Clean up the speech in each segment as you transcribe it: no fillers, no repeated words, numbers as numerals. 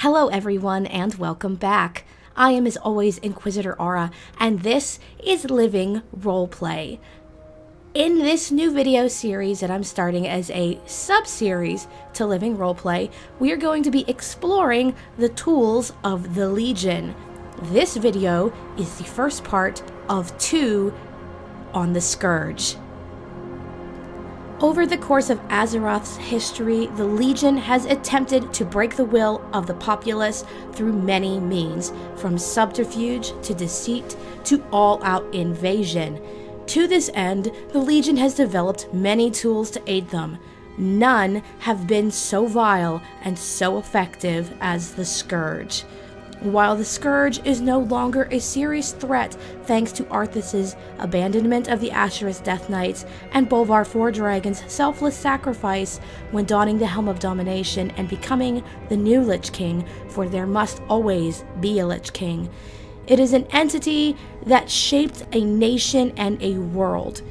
Hello everyone and welcome back. I am as always Inquisitor Aura and this is Living Roleplay. In this new video series that I'm starting as a sub-series to Living Roleplay, we are going to be exploring the tools of the Legion. This video is the first part of 2 on the Scourge. Over the course of Azeroth's history, the Legion has attempted to break the will of the populace through many means, from subterfuge to deceit to all-out invasion. To this end, the Legion has developed many tools to aid them. None have been so vile and so effective as the Scourge. While the Scourge is no longer a serious threat thanks to Arthas's abandonment of the Asher's Death Knights and Bolvar Fourdragon's selfless sacrifice when donning the Helm of Domination and becoming the new Lich King, for there must always be a Lich King. It is an entity that shaped a nation and a world.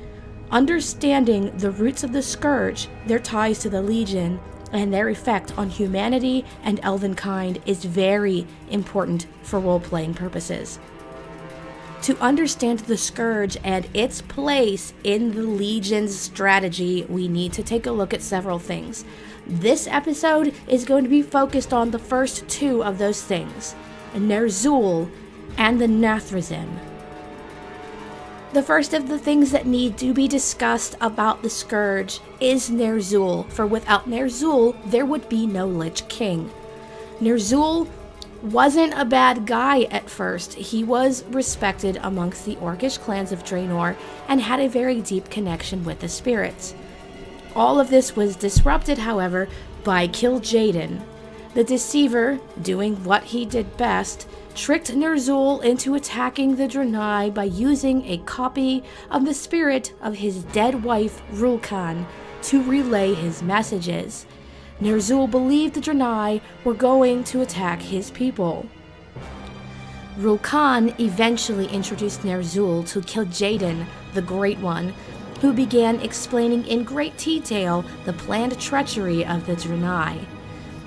Understanding the roots of the Scourge, their ties to the Legion, and their effect on humanity and elvenkind is very important for role-playing purposes. To understand the Scourge and its place in the Legion's strategy, we need to take a look at several things. This episode is going to be focused on the first 2 of those things, ner'zhul and the ner'zhul. The first of the things that need to be discussed about the Scourge is ner'zhul, for without ner'zhul, there would be no Lich King. Ner'zhul wasn't a bad guy at first. He was respected amongst the Orcish clans of Draenor and had a very deep connection with the spirits. All of this was disrupted, however, by Kil'jaeden. The Deceiver, doing what he did best, tricked ner'zhul into attacking the Draenei by using a copy of the spirit of his dead wife, Rulkan, to relay his messages. Ner'zhul believed the Draenei were going to attack his people. Rulkan eventually introduced ner'zhul to Kil'jaeden, the Great One, who began explaining in great detail the planned treachery of the Draenei.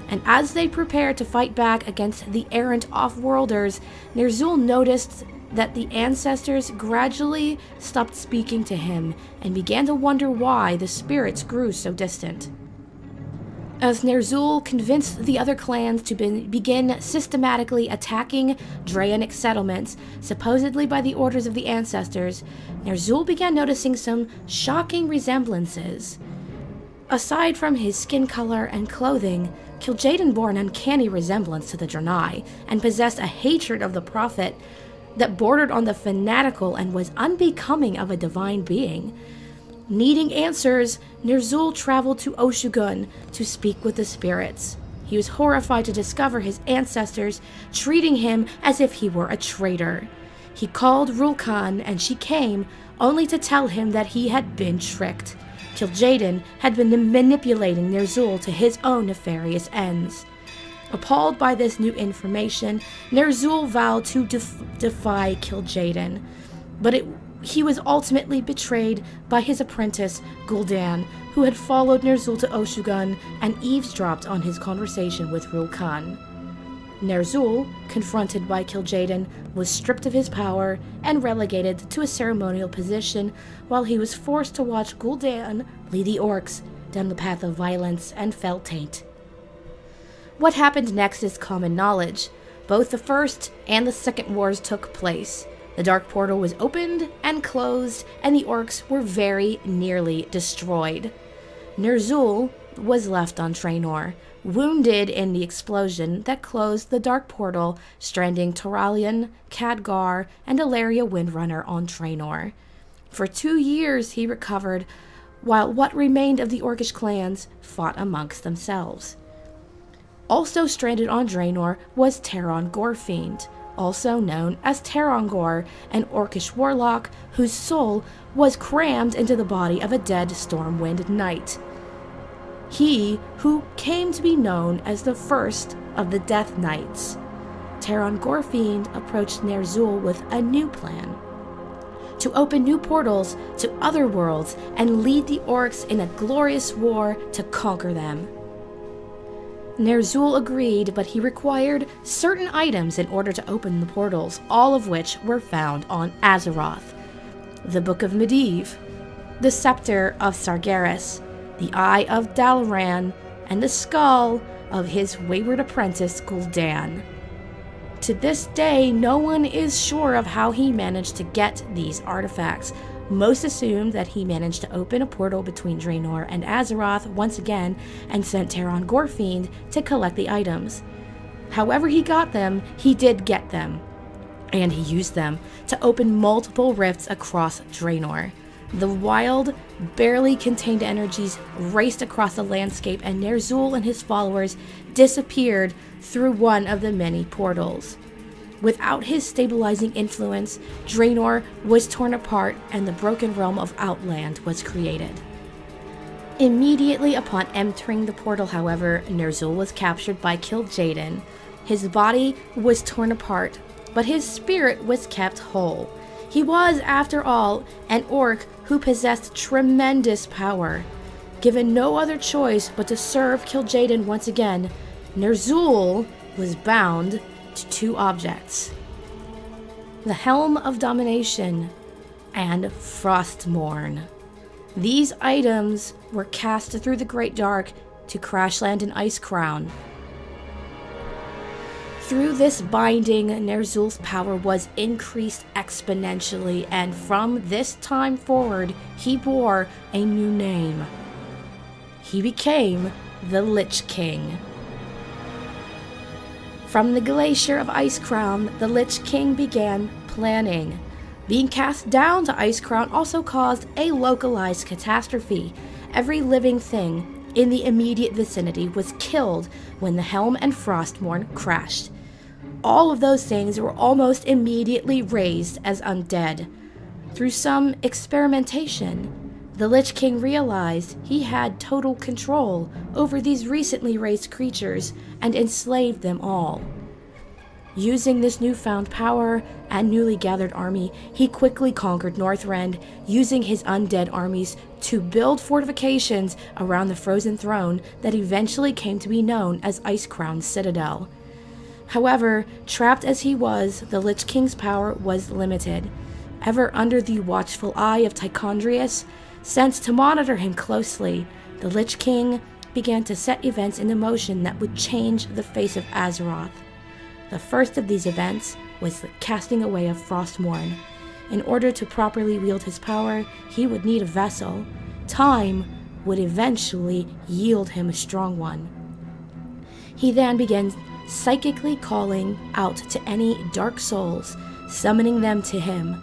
And as they prepared to fight back against the errant off-worlders, ner'zhul noticed that the ancestors gradually stopped speaking to him and began to wonder why the spirits grew so distant. As ner'zhul convinced the other clans to begin systematically attacking Draenic settlements, supposedly by the orders of the ancestors, ner'zhul began noticing some shocking resemblances. Aside from his skin color and clothing, Kil'jaeden bore an uncanny resemblance to the Draenei, and possessed a hatred of the Prophet that bordered on the fanatical and was unbecoming of a divine being. Needing answers, ner'zhul traveled to Oshu'gun to speak with the spirits. He was horrified to discover his ancestors treating him as if he were a traitor. He called Rulkan, and she came, only to tell him that he had been tricked. Kil'jaeden had been manipulating ner'zhul to his own nefarious ends. Appalled by this new information, ner'zhul vowed to defy Kil'jaeden, but he was ultimately betrayed by his apprentice, Gul'dan, who had followed ner'zhul to Oshu'gun and eavesdropped on his conversation with Rulkan. Ner'zhul, confronted by Kil'jaeden, was stripped of his power and relegated to a ceremonial position while he was forced to watch Gul'dan lead the orcs down the path of violence and fell taint. What happened next is common knowledge. Both the First and the Second Wars took place. The Dark Portal was opened and closed, and the orcs were very nearly destroyed. Ner'zhul was left on Draenor, wounded in the explosion that closed the Dark Portal, stranding Turalyon, Khadgar, and Alleria Windrunner on Draenor. For 2 years he recovered, while what remained of the Orcish clans fought amongst themselves. Also stranded on Draenor was Teron Gorefiend, also known as Terongor, an Orcish warlock whose soul was crammed into the body of a dead Stormwind Knight. He who came to be known as the first of the Death Knights. Teron Gorefiend approached ner'zhul with a new plan: to open new portals to other worlds and lead the orcs in a glorious war to conquer them. Ner'zhul agreed, but he required certain items in order to open the portals, all of which were found on Azeroth. The Book of Medivh, the Scepter of Sargeras, the Eye of Dalaran, and the skull of his wayward apprentice Gul'dan. To this day, no one is sure of how he managed to get these artifacts. Most assume that he managed to open a portal between Draenor and Azeroth once again and sent Teron Gorefiend to collect the items. However he got them, he did get them, and he used them to open multiple rifts across Draenor. The wild, barely contained energies raced across the landscape, and Ner'zhul and his followers disappeared through one of the many portals. Without his stabilizing influence, Draenor was torn apart and the broken realm of Outland was created. Immediately upon entering the portal, however, Ner'zhul was captured by Kil'jaeden. His body was torn apart, but his spirit was kept whole. He was, after all, an orc who possessed tremendous power. Given no other choice but to serve Kil'jaeden once again, Ner'zhul was bound to two objects: the Helm of Domination and Frostmourne. These items were cast through the Great Dark to crash land in Icecrown. Through this binding, Ner'zhul's power was increased exponentially, and from this time forward, he bore a new name. He became the Lich King. From the glacier of Icecrown, the Lich King began planning. Being cast down to Icecrown also caused a localized catastrophe. Every living thing in the immediate vicinity was killed when the Helm and Frostmourne crashed. All of those things were almost immediately raised as undead. Through some experimentation, the Lich King realized he had total control over these recently raised creatures and enslaved them all. Using this newfound power and newly gathered army, he quickly conquered Northrend, using his undead armies to build fortifications around the Frozen Throne that eventually came to be known as Icecrown's Citadel. However, trapped as he was, the Lich King's power was limited. Ever under the watchful eye of Tichondrius, sent to monitor him closely, the Lich King began to set events into motion that would change the face of Azeroth. The first of these events was the casting away of Frostmourne. In order to properly wield his power, he would need a vessel. Time would eventually yield him a strong one. He then began psychically calling out to any dark souls, summoning them to him.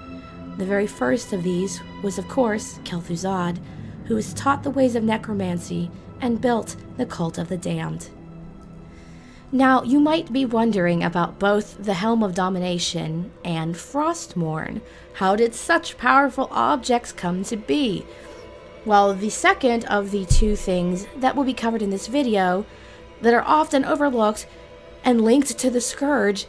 The very first of these was, of course, Kel'Thuzad, who was taught the ways of necromancy and built the Cult of the Damned. Now, you might be wondering about both the Helm of Domination and Frostmourne. How did such powerful objects come to be? Well, the second of the two things that will be covered in this video that are often overlooked and linked to the Scourge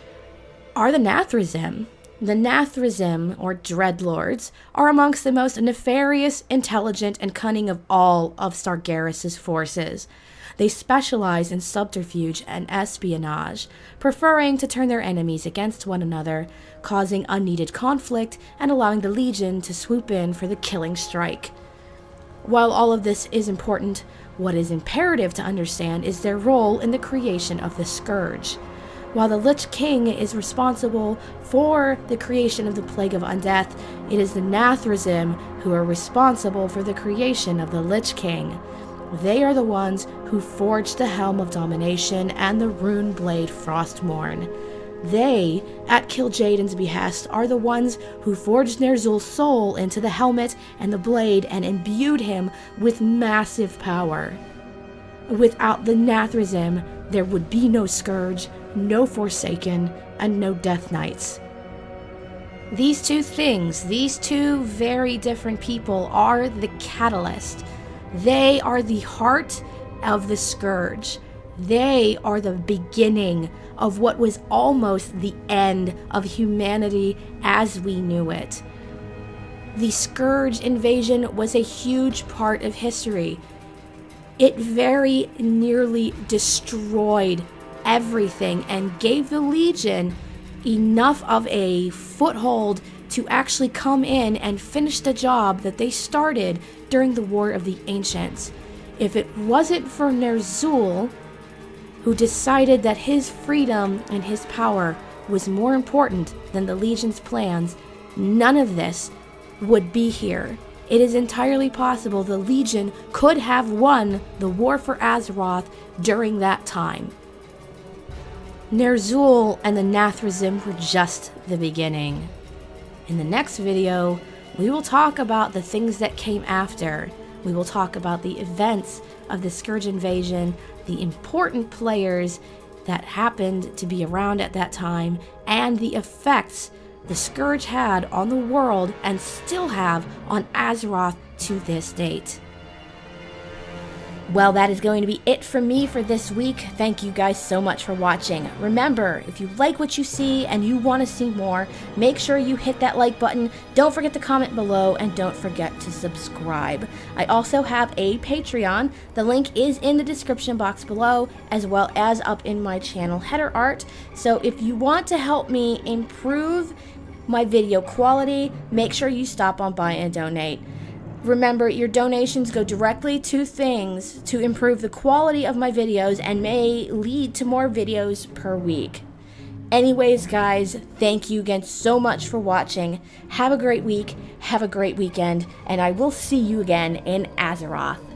are the ner'zhul. The ner'zhul, or Dreadlords, are amongst the most nefarious, intelligent, and cunning of all of Sargeras' forces. They specialize in subterfuge and espionage, preferring to turn their enemies against one another, causing unneeded conflict and allowing the Legion to swoop in for the killing strike. While all of this is important, what is imperative to understand is their role in the creation of the Scourge. While the Lich King is responsible for the creation of the Plague of Undeath, it is the ner'zhul who are responsible for the creation of the Lich King. They are the ones who forged the Helm of Domination and the rune blade Frostmourne. They, at Kil'jaeden's behest, are the ones who forged Ner'zhul's soul into the helmet and the blade and imbued him with massive power. Without the ner'zhul, there would be no Scourge, no Forsaken, and no Death Knights. These two things, these two very different people, are the catalyst. They are the heart of the Scourge. They are the beginning of what was almost the end of humanity as we knew it. The Scourge invasion was a huge part of history. It very nearly destroyed everything and gave the Legion enough of a foothold to actually come in and finish the job that they started during the War of the Ancients. If it wasn't for ner'zhul, who decided that his freedom and his power was more important than the Legion's plans, none of this would be here. It is entirely possible the Legion could have won the war for Azeroth during that time. Ner'zhul and the Nathrezim were just the beginning. In the next video, we will talk about the things that came after. We will talk about the events of the Scourge invasion, the important players that happened to be around at that time, and the effects the Scourge had on the world and still have on Azeroth to this date. Well, that is going to be it from me for this week. Thank you guys so much for watching. Remember, if you like what you see and you want to see more, make sure you hit that like button. Don't forget to comment below and don't forget to subscribe. I also have a Patreon. The link is in the description box below, as well as up in my channel header art. So if you want to help me improve my video quality, make sure you stop on by and donate. Remember, your donations go directly to things to improve the quality of my videos and may lead to more videos per week. Anyways, guys, thank you again so much for watching. Have a great week, have a great weekend, and I will see you again in Azeroth.